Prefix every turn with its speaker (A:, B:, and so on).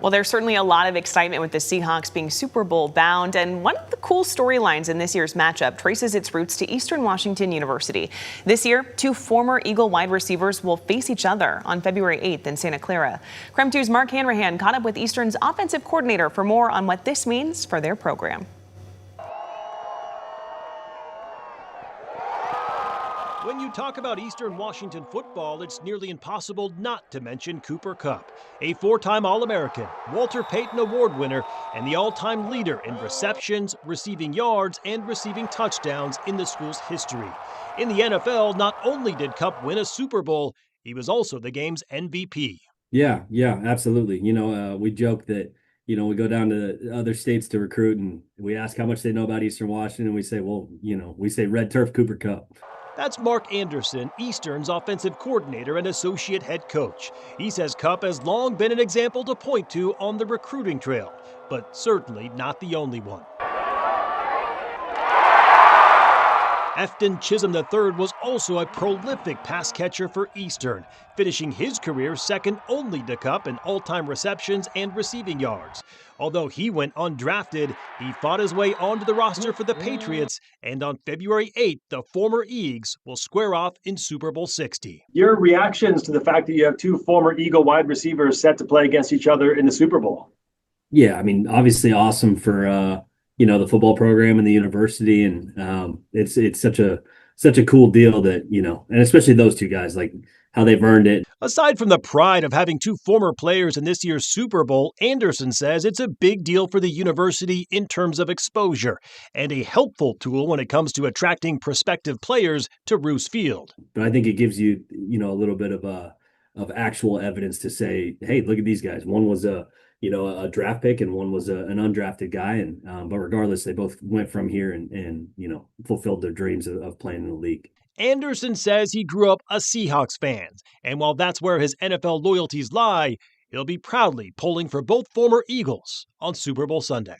A: Well, there's certainly a lot of excitement with the Seahawks being Super Bowl bound, and one of the cool storylines in this year's matchup traces its roots to Eastern Washington University. This year, two former Eagle wide receivers will face each other on February 8th in Santa Clara. KREM 2's Mark Hanrahan caught up with Eastern's offensive coordinator for more on what this means for their program.
B: When you talk about Eastern Washington football, it's nearly impossible not to mention Cooper Kupp, a four-time All-American, Walter Payton Award winner, and the all-time leader in receptions, receiving yards, and receiving touchdowns in the school's history. In the NFL, not only did Kupp win a Super Bowl, he was also the game's MVP.
C: Yeah, absolutely. We joke that, we go down to other states to recruit and we ask how much they know about Eastern Washington. And we say, well, we say red turf Cooper Kupp.
B: That's Mark Anderson, Eastern's offensive coordinator and associate head coach. He says Kupp has long been an example to point to on the recruiting trail, but certainly not the only one. Efton Chisholm III was also a prolific pass catcher for Eastern, finishing his career second only to Kupp in all-time receptions and receiving yards. Although he went undrafted, he fought his way onto the roster for the Patriots, and on February 8th, the former Eags will square off in Super Bowl 60.
D: Your reactions to the fact that you have two former Eagle wide receivers set to play against each other in the Super Bowl?
C: Yeah, obviously awesome for the football program and the university, and it's such a cool deal that, and especially those two guys, like how they've earned it.
B: Aside from the pride of having two former players in this year's Super Bowl, Anderson says it's a big deal for the university in terms of exposure and a helpful tool when it comes to attracting prospective players to Roos Field.
C: But I think it gives you, a little bit of actual evidence to say, hey, look at these guys. One was a draft pick and one was an undrafted guy. And but regardless, they both went from here and fulfilled their dreams of playing in the league.
B: Anderson says he grew up a Seahawks fan, and while that's where his NFL loyalties lie, he'll be proudly pulling for both former Eagles on Super Bowl Sunday.